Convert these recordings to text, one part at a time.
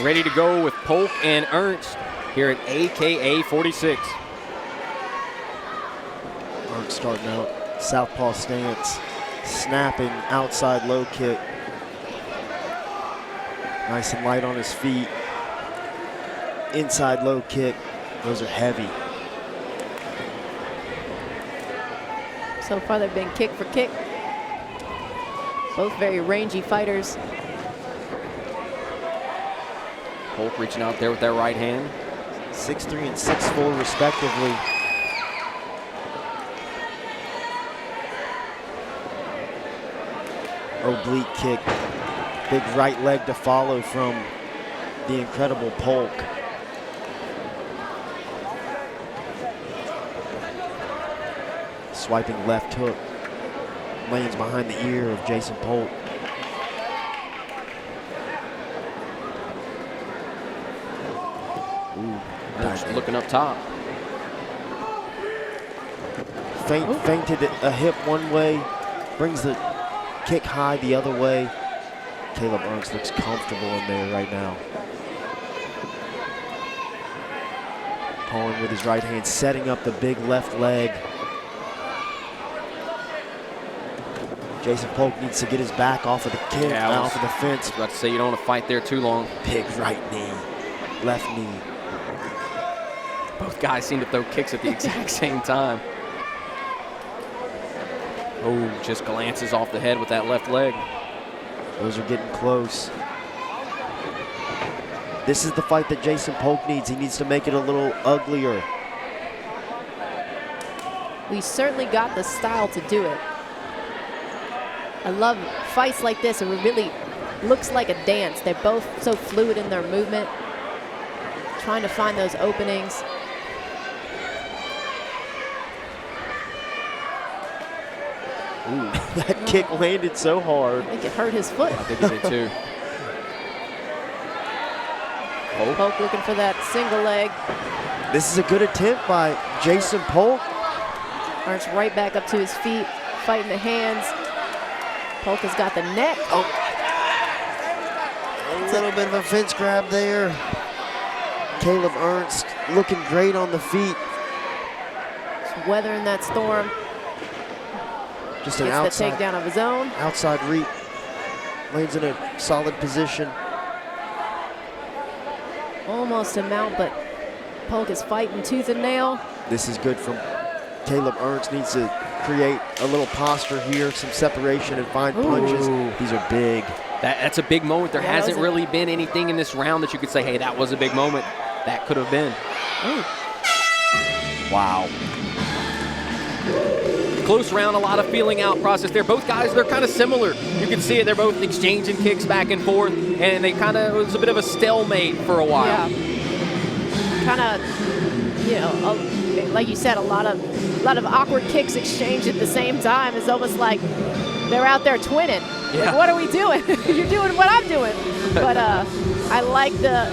ready to go with Polk and Ernst here at AKA 46. Ernst starting out, southpaw stance, snapping outside low kick. Nice and light on his feet. Inside low kick, those are heavy. So far they've been kick for kick. Both very rangy fighters. Polk reaching out there with that right hand. 6'3" and 6'4" respectively. Oblique kick. Big right leg to follow from the incredible Polk. Swiping left hook. Lands behind the ear of Jason Polk. Ernst looking up top. Feinted a hip one way, brings the kick high the other way. Caleb Ernst looks comfortable in there right now. Pawing with his right hand, setting up the big left leg. Jason Polk needs to get his back off of the kick, off of the fence. I was about to say, you don't want to fight there too long. Big right knee, left knee. Both guys seem to throw kicks at the exact same time. Oh, just glances off the head with that left leg. Those are getting close. This is the fight that Jason Polk needs. He needs to make it a little uglier. We certainly got the style to do it. I love fights like this. It really looks like a dance. They're both so fluid in their movement, trying to find those openings. Ooh, that kick landed so hard. I think it hurt his foot. I think it did too. Polk looking for that single leg. This is a good attempt by Jason Polk. Ernst right back up to his feet, fighting the hands. Polk has got the neck. Oh. A little bit of a fence grab there. Caleb Ernst looking great on the feet. Just weathering that storm. Just an Gets outside, the takedown of his own. outside reach. Lands in a solid position. Almost a mount, but Polk is fighting tooth and nail. This is good from Caleb Ernst. Needs to create a little posture here, some separation and find punches. These are big. That's a big moment. There hasn't really been anything in this round that you could say, hey, that was a big moment. That could have been. Wow. Close round, a lot of feeling out process there. Both guys, they're kind of similar. You can see it. They're both exchanging kicks back and forth, and they kind of, it was a bit of a stalemate for a while. Yeah. Kind of, you know, like you said, a lot of awkward kicks exchanged at the same time. It's almost like they're out there twinning. Yeah. Like, what are we doing? You're doing what I'm doing. But I like the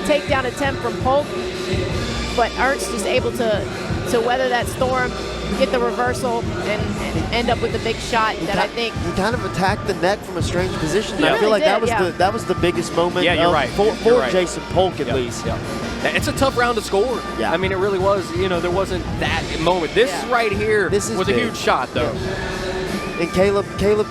takedown attempt from Polk, but Ernst just able to weather that storm, get the reversal, and end up with the big shot that I think he kind of attacked the neck from a strange position. Yeah. I feel like Really that was the biggest moment. Yeah, you're right. For You're right. Jason Polk at least. Yeah. It's a tough round to score. Yeah. I mean, it really was. You know, there wasn't that moment. This right here was a big. huge shot, though. And Caleb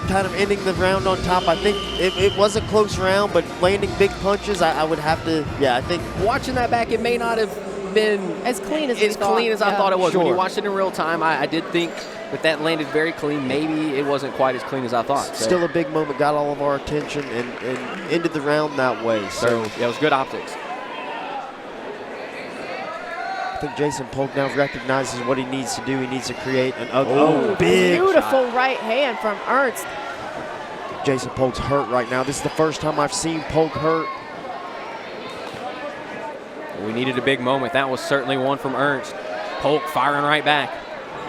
kind of ending the round on top. I think it was a close round, but landing big punches, I would have to, I think. Watching that back, it may not have been as clean as I thought it was. Sure. When you watched it in real time, I did think that landed very clean. Maybe it wasn't quite as clean as I thought. So. Still a big moment, got all of our attention, and ended the round that way. So yeah, it was good optics. I think Jason Polk now recognizes what he needs to do. He needs to create an big beautiful shot. right hand from Ernst. Jason Polk's hurt right now. This is the first time I've seen Polk hurt. We needed a big moment. That was certainly one from Ernst. Polk firing right back.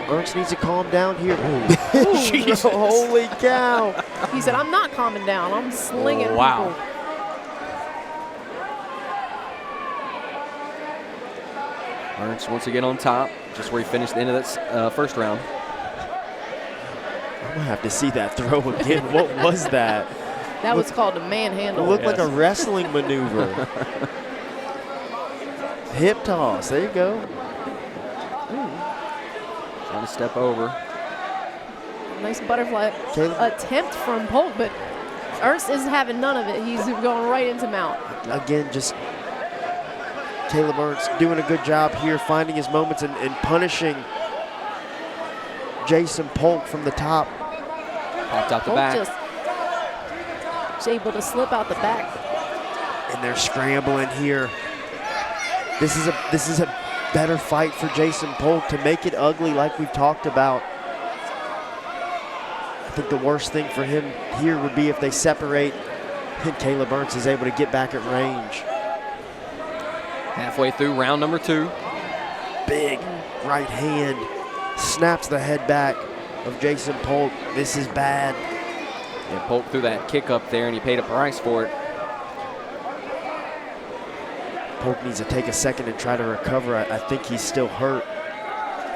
Ernst needs to calm down here. Jesus. Holy cow. He said, I'm not calming down. I'm slinging wow. people. Ernst once again on top, just where he finished the end of that first round. I'm going to have to see that throw again. What was that? That was called a manhandle. It looked like a wrestling maneuver. Hip toss. There you go. Trying to step over. Nice butterfly attempt from Polk, but Ernst isn't having none of it. He's going right into mount. Again, just Caleb Ernst doing a good job here, finding his moments and punishing Jason Polk from the top. Popped out the Polk back. just able to slip out the back. And they're scrambling here. This is a better fight for Jason Polk to make it ugly like we've talked about. I think the worst thing for him here would be if they separate and Caleb Ernst is able to get back at range. Halfway through round number 2. Big right hand snaps the head back of Jason Polk. This is bad. And Polk threw that kick up there, and he paid a price for it. Polk needs to take a second and try to recover. I think he's still hurt.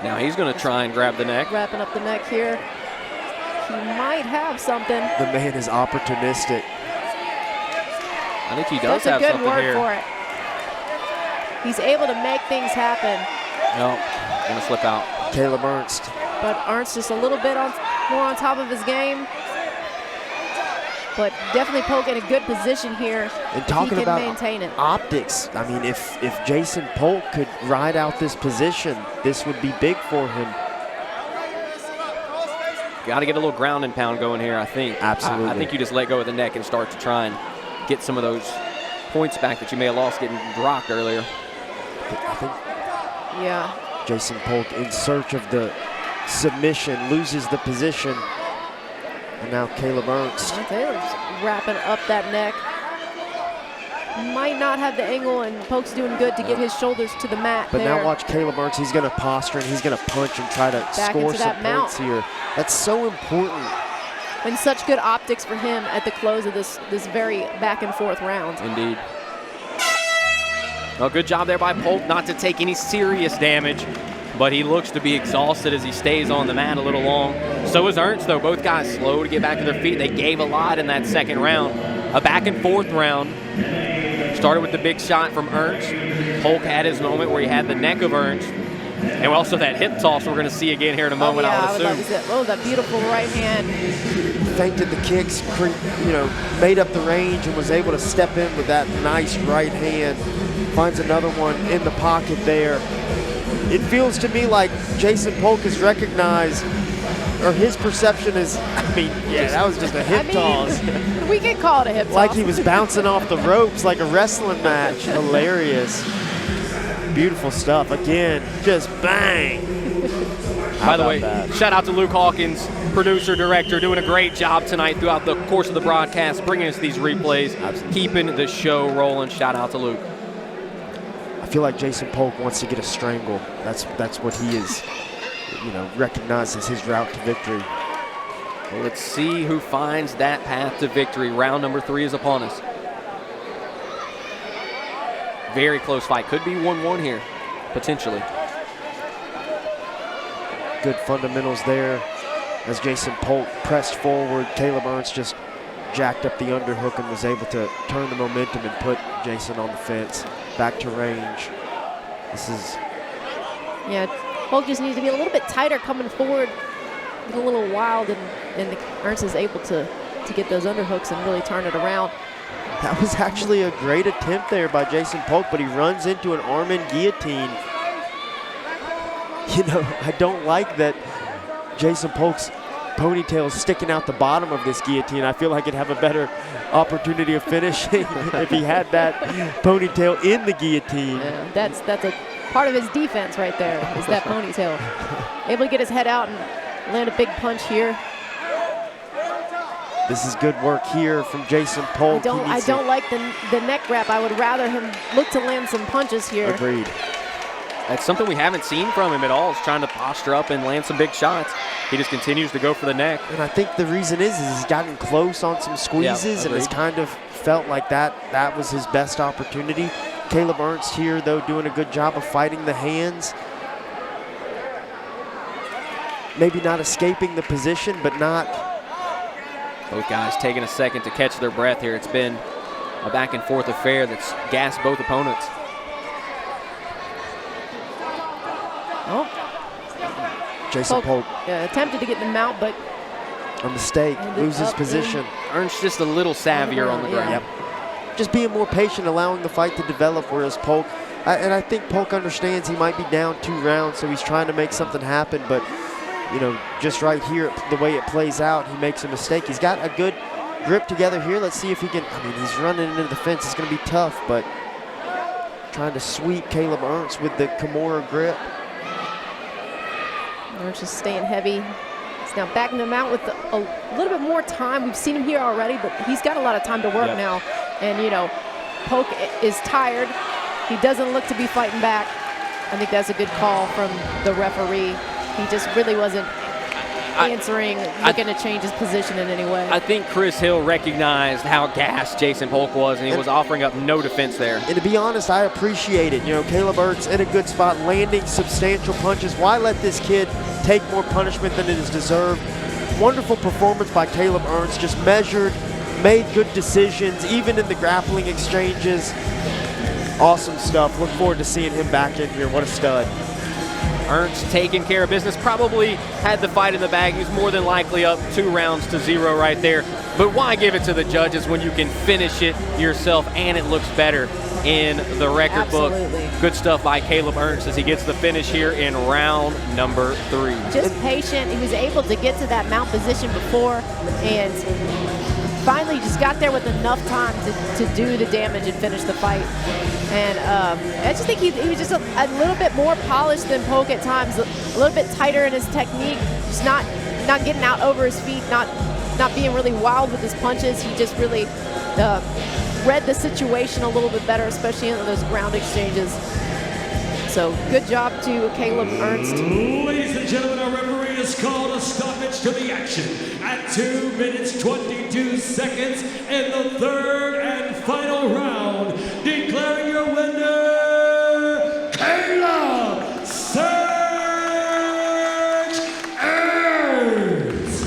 Now he's going to try and grab the neck. Wrapping up the neck here. He might have something. The man is opportunistic. I think he does That's have a good something word here. for it. He's able to make things happen. No, going to slip out. Caleb Ernst. But Ernst just a little bit more on top of his game. But definitely Polk in a good position here. And talking he can about maintain it. optics, I mean, if Jason Polk could ride out this position, this would be big for him. Got to get a little ground and pound going here, I think. Absolutely. I think you just let go of the neck and start to try and get some of those points back that you may have lost getting rocked earlier. I think Yeah. Jason Polk in search of the submission, loses the position. And now Caleb Ernst. Taylor's wrapping up that neck. Might not have the angle, and Polk's doing good to get his shoulders to the mat. But there. now watch Caleb Ernst. He's going to posture and he's going to punch and try to score into some that mount. points here. That's so important. And such good optics for him at the close of this very back and forth round. Indeed. Well, good job there by Polk not to take any serious damage, but he looks to be exhausted as he stays on the mat a little long. So is Ernst, though. Both guys slow to get back to their feet. They gave a lot in that second round. A back and forth round. Started with the big shot from Ernst. Polk had his moment where he had the neck of Ernst. And also that hip toss we're going to see again here in a moment, I I would would love to assume. see it. Oh, that beautiful right hand. Feinted the kicks, made up the range and was able to step in with that nice right hand. Finds another one in the pocket there. It feels to me like Jason Polk has recognized, or his perception is, that was just a hip toss. We can call it a hip toss. Like he was bouncing off the ropes like a wrestling match. Hilarious. Beautiful stuff. Again, just bang. By the way, shout out to Luke Hawkins, producer, director, doing a great job tonight throughout the course of the broadcast, bringing us these replays, keeping the show rolling. Shout out to Luke. I feel like Jason Polk wants to get a strangle. That's what he is, recognizes his route to victory. Well, let's see who finds that path to victory. Round number 3 is upon us. Very close fight. Could be 1-1 here, potentially. Good fundamentals there as Jason Polk pressed forward. Caleb Ernst just jacked up the underhook and was able to turn the momentum and put Jason on the fence. Back to range. This is... Yeah, Polk just needs to be a little bit tighter coming forward. Get a little wild, and Ernst is able to get those underhooks and really turn it around. That was actually a great attempt there by Jason Polk, but he runs into an arm-in guillotine. I don't like that Jason Polk's ponytail is sticking out the bottom of this guillotine. I feel like he'd have a better opportunity of finishing if he had that ponytail in the guillotine. Yeah, that's a part of his defense right there, is that ponytail. Able to get his head out and land a big punch here. This is good work here from Jason Polk. I don't like the neck wrap. I would rather him look to land some punches here. Agreed. That's something we haven't seen from him at all, is trying to posture up and land some big shots. He just continues to go for the neck. And I think the reason is he's gotten close on some squeezes and has kind of felt like that was his best opportunity. Caleb Ernst here, though, doing a good job of fighting the hands. Maybe not escaping the position, but not Both guys taking a second to catch their breath here. It's been a back and forth affair that's gassed both opponents. Oh, Jason Polk attempted to get the mount, but a mistake, loses position. Ernst just a little savvier on the ground. Yep. Just being more patient, allowing the fight to develop, whereas Polk, and I think Polk understands he might be down 2 rounds, so he's trying to make something happen, but you know, just right here, the way it plays out, he makes a mistake. He's got a good grip together here. Let's see if he can, I mean, he's running into the fence. It's going to be tough, but trying to sweep Caleb Ernst with the Kimura grip. Ernst just staying heavy. He's now backing him out with a little bit more time. We've seen him here already, but he's got a lot of time to work now. And, you know, Polk is tired. He doesn't look to be fighting back. I think that's a good call from the referee. He just really wasn't answering, looking to change his position in any way. I think Chris Hill recognized how gassed Jason Polk was, and he was offering up no defense there. And to be honest, I appreciate it. You know, Caleb Ernst in a good spot, landing substantial punches. Why let this kid take more punishment than it is deserved? Wonderful performance by Caleb Ernst, just measured, made good decisions, even in the grappling exchanges. Awesome stuff. Look forward to seeing him back in here. What a stud. Ernst taking care of business, probably had the fight in the bag. He was more than likely up 2 rounds to 0 right there. But why give it to the judges when you can finish it yourself and it looks better in the record book? Good stuff by Caleb Ernst as he gets the finish here in round number 3. Just patient. He was able to get to that mount position before and finally just got there with enough time to do the damage and finish the fight. And I just think he was just a little bit more polished than Polk at times, a little bit tighter in his technique, just not getting out over his feet, not being really wild with his punches. He just really read the situation a little bit better, especially in those ground exchanges. So good job to Caleb Ernst. Ladies and gentlemen, our referee has called a stoppage to the action at 2 minutes 22 seconds in the 3rd and final round, declaring your winner, Caleb Surge Ernst.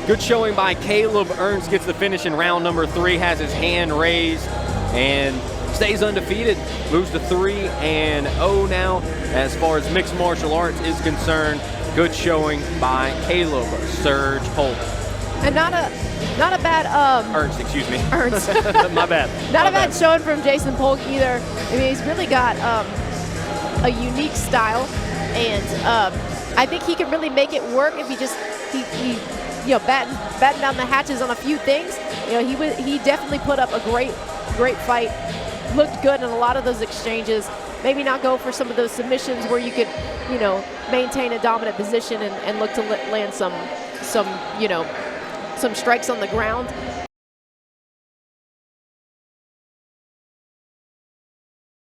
Good showing by Caleb Ernst, gets the finish in round number 3, has his hand raised, and stays undefeated. Moves to 3-0 now as far as mixed martial arts is concerned. Good showing by Caleb Surge Polk. And not a bad Ernst, excuse me. Ernst. My bad. Not a bad showing from Jason Polk either. I mean, he's really got a unique style, and I think he can really make it work if he you know, batten down the hatches on a few things. You know, he definitely put up a great fight. Looked good in a lot of those exchanges. Maybe not go for some of those submissions where you could, you know, maintain a dominant position and look to land some strikes on the ground.